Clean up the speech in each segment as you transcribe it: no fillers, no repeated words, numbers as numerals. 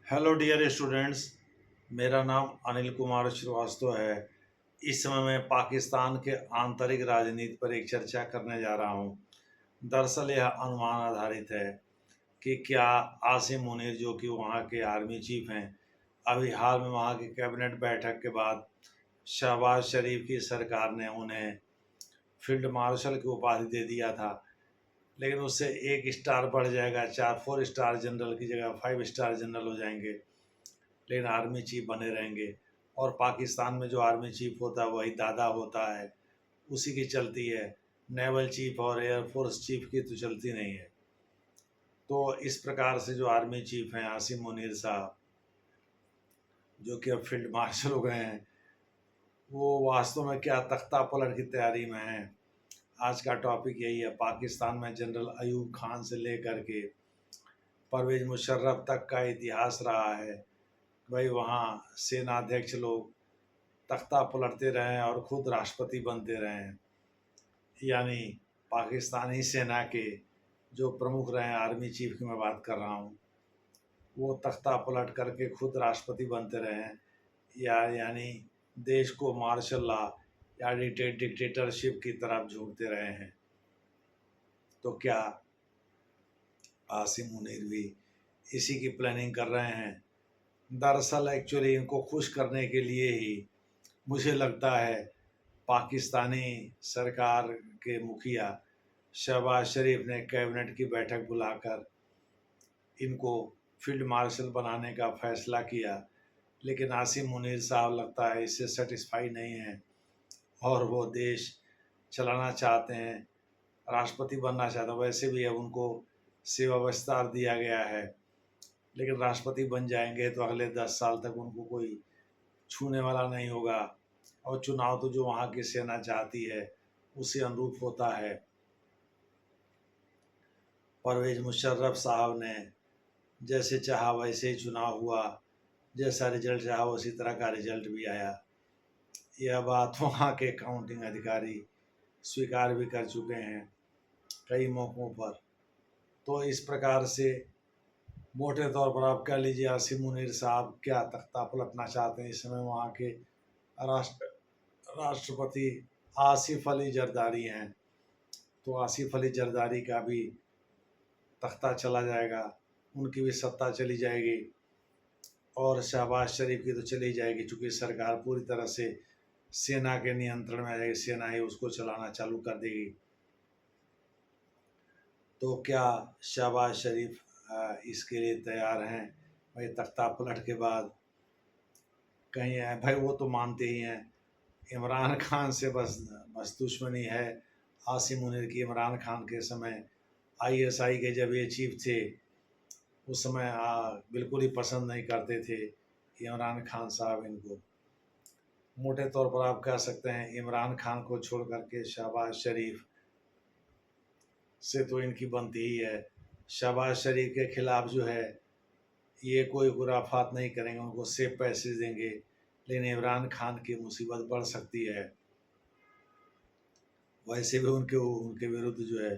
Hello dear students. मेरा नाम अनिल कुमार श्रीवास्तव है। इस समय मैं पाकिस्तान के आंतरिक राजनीति पर एक चर्चा करने जा रहा हूँ। दरअसल यह अनुमान आधारित है कि क्या आसिम मुनीर, जो कि वहाँ के आर्मी चीफ हैं, अभी हाल में वहाँ की कैबिनेट बैठक के बाद शहबाज शरीफ की सरकार ने उन्हें फील्ड मार्शल की उपाधि दे दिया था, लेकिन उससे एक स्टार बढ़ जाएगा, 4 स्टार जनरल की जगह 5 स्टार जनरल हो जाएंगे, लेकिन आर्मी चीफ बने रहेंगे। और पाकिस्तान में जो आर्मी चीफ होता है वही दादा होता है, उसी की चलती है। नेवल चीफ और एयरफोर्स चीफ की तो चलती नहीं है। तो इस प्रकार से जो आर्मी चीफ हैं आसिम मुनीर साहब, जो कि अब फील्ड मार्शल हो गए हैं, वो वास्तव में क्या तख्ता पलट की तैयारी में हैं। आज का टॉपिक यही है। पाकिस्तान में जनरल अयूब खान से लेकर के परवेज मुशर्रफ तक का इतिहास रहा है। भाई वहाँ सेनाध्यक्ष लोग तख्ता पलटते रहे हैं और खुद राष्ट्रपति बनते रहे हैं। यानी पाकिस्तानी सेना के जो प्रमुख रहे हैं, आर्मी चीफ की मैं बात कर रहा हूँ, वो तख्ता पलट करके खुद राष्ट्रपति बनते रहे हैं, यानी देश को मार्शल लॉ या डिक्टेटरशिप की तरफ झुकते रहे हैं। तो क्या आसिम मुनीर भी इसी की प्लानिंग कर रहे हैं? दरअसल एक्चुअली इनको खुश करने के लिए ही मुझे लगता है पाकिस्तानी सरकार के मुखिया शहबाज शरीफ ने कैबिनेट की बैठक बुलाकर इनको फील्ड मार्शल बनाने का फैसला किया। लेकिन आसिम मुनीर साहब लगता है इससे सेटिस्फाई नहीं हैं और वो देश चलाना चाहते हैं, राष्ट्रपति बनना चाहते हैं। वैसे भी अब उनको सेवा विस्तार दिया गया है, लेकिन राष्ट्रपति बन जाएंगे तो अगले 10 साल तक उनको कोई छूने वाला नहीं होगा। और चुनाव तो जो वहाँ की सेना चाहती है उसी अनुरूप होता है। परवेज मुशर्रफ साहब ने जैसे चाहा वैसे ही चुनाव हुआ, जैसा रिजल्ट चाहा उसी तरह का रिजल्ट भी आया। यह बात वहाँ के काउंटिंग अधिकारी स्वीकार भी कर चुके हैं कई मौक़ों पर। तो इस प्रकार से मोटे तौर पर आप कह लीजिए आसिम मुनीर साहब क्या तख्ता पलटना चाहते हैं। इस समय वहाँ के राष्ट्रपति आसिफ अली जरदारी हैं, तो आसिफ अली जरदारी का भी तख्ता चला जाएगा, उनकी भी सत्ता चली जाएगी और शहबाज शरीफ की तो चली जाएगी, चूँकि सरकार पूरी तरह से सेना के नियंत्रण में आ जाएगी, सेना ही उसको चलाना चालू कर देगी। तो क्या शहबाज शरीफ इसके लिए तैयार हैं? भाई तख्ता पलट के बाद कहीं है, भाई वो तो मानते ही हैं इमरान खान से बस दुश्मनी है आसिम मुनीर की। इमरान खान के समय आईएसआई के जब ये चीफ थे उस समय बिल्कुल ही पसंद नहीं करते थे इमरान खान साहब इनको। मोटे तौर पर आप कह सकते हैं इमरान खान को छोड़ करके शहबाज शरीफ से तो इनकी बनती ही है। शहबाज शरीफ के खिलाफ जो है ये कोई खुराफात नहीं करेंगे, उनको सेफ पैसे देंगे, लेकिन इमरान खान की मुसीबत बढ़ सकती है। वैसे भी उनके उनके विरुद्ध जो है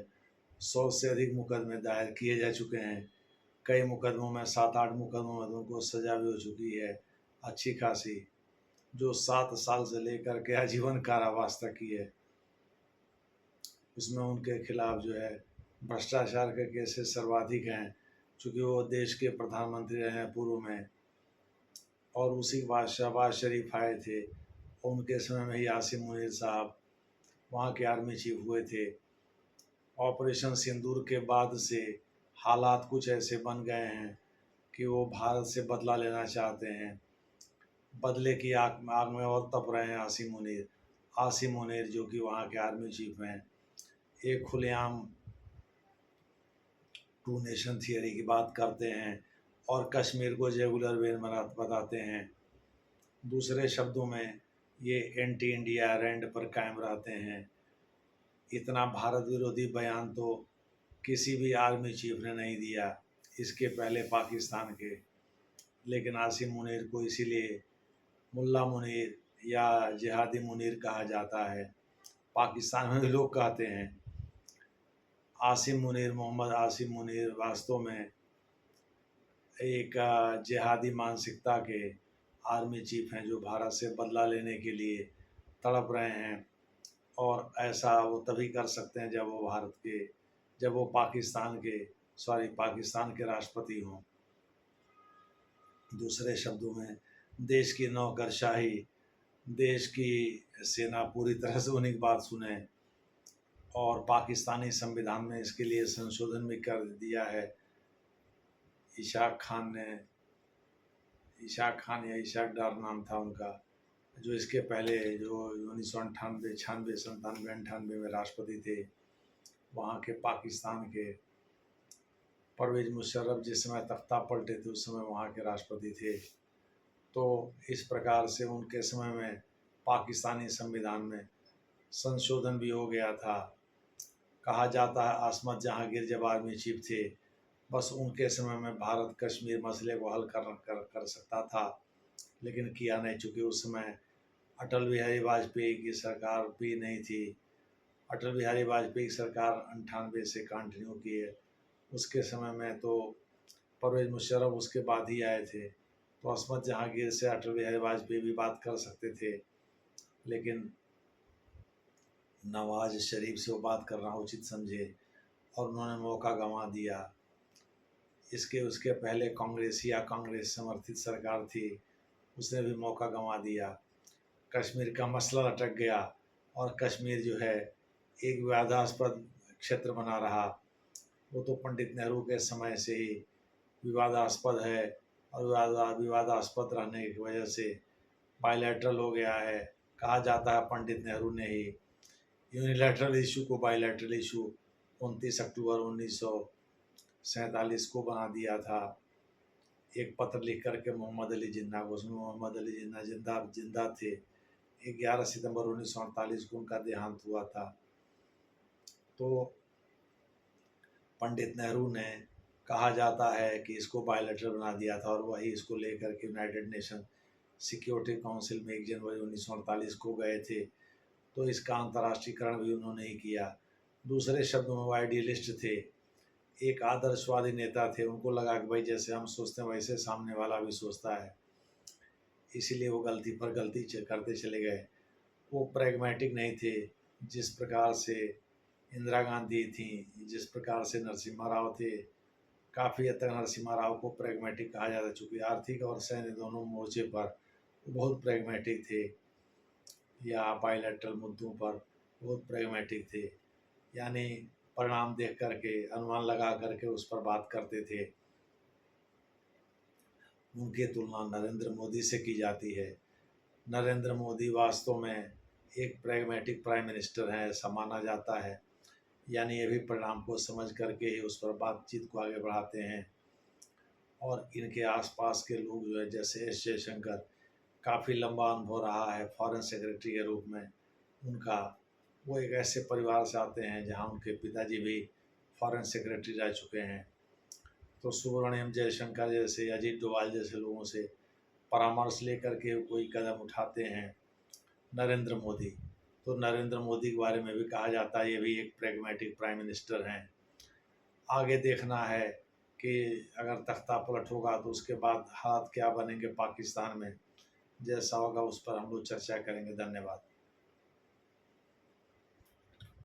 100 से अधिक मुकदमे दायर किए जा चुके हैं। कई मुकदमों में 7-8 मुकदमों में उनको सज़ा भी हो चुकी है अच्छी खासी, जो 7 साल से लेकर के आजीवन कारावास तक की है। उसमें उनके खिलाफ जो है भ्रष्टाचार के केसेस सर्वाधिक हैं, चूँकि वो देश के प्रधानमंत्री रहे हैं पूर्व में। और उसी के बाद शहबाज शरीफ आए थे और उनके समय में ही आसिम मुनीर साहब वहाँ के आर्मी चीफ हुए थे। ऑपरेशन सिंदूर के बाद से हालात कुछ ऐसे बन गए हैं कि वो भारत से बदला लेना चाहते हैं। बदले की आग में और तप रहे हैं आसिम मुनीर। आसिम मुनीर जो कि वहाँ के आर्मी चीफ हैं, एक खुलेआम टू नेशन थियरी की बात करते हैं और कश्मीर को रेगुलर वे में बताते हैं। दूसरे शब्दों में ये एंटी इंडिया रैंड पर कायम रहते हैं। इतना भारत विरोधी बयान तो किसी भी आर्मी चीफ ने नहीं दिया इसके पहले पाकिस्तान के। लेकिन आसिम मुनीर को इसीलिए मुल्ला मुनीर या जिहादी मुनीर कहा जाता है, पाकिस्तान में भी लोग कहते हैं। आसिम मुनीर, मोहम्मद आसिम मुनीर वास्तव में एक जिहादी मानसिकता के आर्मी चीफ हैं जो भारत से बदला लेने के लिए तड़प रहे हैं। और ऐसा वो तभी कर सकते हैं जब वो पाकिस्तान के राष्ट्रपति हों। दूसरे शब्दों में, देश की नौकरशाही, देश की सेना पूरी तरह से उन्हीं की बात सुने। और पाकिस्तानी संविधान में इसके लिए संशोधन भी कर दिया है। इशाक खान या इशाक डार नाम था उनका, जो इसके पहले जो 1998, 96, 97, 98 में राष्ट्रपति थे। वहाँ के पाकिस्तान के परवेज मुशर्रफ जिस समय तख्ता पलटे थे उस समय वहाँ के राष्ट्रपति थे। तो इस प्रकार से उनके समय में पाकिस्तानी संविधान में संशोधन भी हो गया था। कहा जाता है आसमत जहांगीर जब आर्मी चीफ थे, बस उनके समय में भारत कश्मीर मसले को हल कर सकता था, लेकिन किया नहीं, चूँकि उस समय अटल बिहारी वाजपेयी की सरकार भी नहीं थी। अटल बिहारी वाजपेयी की सरकार 98 से कंटिन्यू की है। उसके समय में तो परवेज मुशर्रफ उसके बाद ही आए थे, तो अस्मत जहांगीर से अटल बिहारी वाजपेयी भी बात कर सकते थे, लेकिन नवाज शरीफ से वो बात करना उचित समझे और उन्होंने मौका गंवा दिया। उसके पहले कांग्रेस समर्थित सरकार थी, उसने भी मौका गंवा दिया। कश्मीर का मसला अटक गया और कश्मीर जो है एक विवादास्पद क्षेत्र बना रहा। वो तो पंडित नेहरू के समय से ही विवादास्पद है, और विवादास्पद रहने की वजह से बायलैटरल हो गया है। कहा जाता है पंडित नेहरू ने ही यूनिलैटरल इशू को बायलैटरल इशू 29 अक्टूबर 1947 को बना दिया था। एक पत्र लिख करके मोहम्मद अली जिन्ना को, उसमें मोहम्मद अली जिन्ना जिंदा थे। 11 सितंबर 1948 को उनका देहांत हुआ था। तो पंडित नेहरू ने, कहा जाता है कि इसको बायलैटरल बना दिया था और वही इसको लेकर के यूनाइटेड नेशन सिक्योरिटी काउंसिल में 1 जनवरी 1948 को गए थे। तो इसका अंतर्राष्ट्रीयकरण भी उन्होंने ही किया। दूसरे शब्दों में वो आइडियलिस्ट थे, एक आदर्शवादी नेता थे। उनको लगा कि भाई जैसे हम सोचते हैं वैसे सामने वाला भी सोचता है, इसीलिए वो गलती पर गलती करते चले गए। वो प्रैग्मेटिक नहीं थे, जिस प्रकार से इंदिरा गांधी थी, जिस प्रकार से नरसिम्हा राव थे। काफ़ी हद तक नरसिम्हा राव को प्रैग्मेटिक कहा जाता है, चूँकि आर्थिक और सैन्य दोनों मोर्चे पर बहुत प्रैग्मेटिक थे, या बायलैटरल मुद्दों पर बहुत प्रैग्मेटिक थे, यानी परिणाम देख करके, अनुमान लगा करके उस पर बात करते थे। उनकी तुलना नरेंद्र मोदी से की जाती है। नरेंद्र मोदी वास्तव में एक प्रैग्मेटिक प्राइम मिनिस्टर हैं, ऐसा माना जाता है। यानी ये भी परिणाम को समझ करके ही उस पर बातचीत को आगे बढ़ाते हैं। और इनके आसपास के लोग जो है, जैसे एस जयशंकर, काफ़ी लंबा अनुभव रहा है फॉरेन सेक्रेटरी के रूप में उनका। वो एक ऐसे परिवार से आते हैं जहाँ उनके पिताजी भी फॉरेन सेक्रेटरी रह चुके हैं। तो सुब्रमण्यम जयशंकर जैसे, अजीत डोभाल जैसे लोगों से परामर्श लेकर के कोई कदम उठाते हैं नरेंद्र मोदी। तो नरेंद्र मोदी के बारे में भी कहा जाता है ये भी एक प्रैग्मेटिक प्राइम मिनिस्टर हैं। आगे देखना है कि अगर तख्ता पलट होगा तो उसके बाद हालात क्या बनेंगे पाकिस्तान में, जैसा होगा उस पर हम लोग चर्चा करेंगे। धन्यवाद।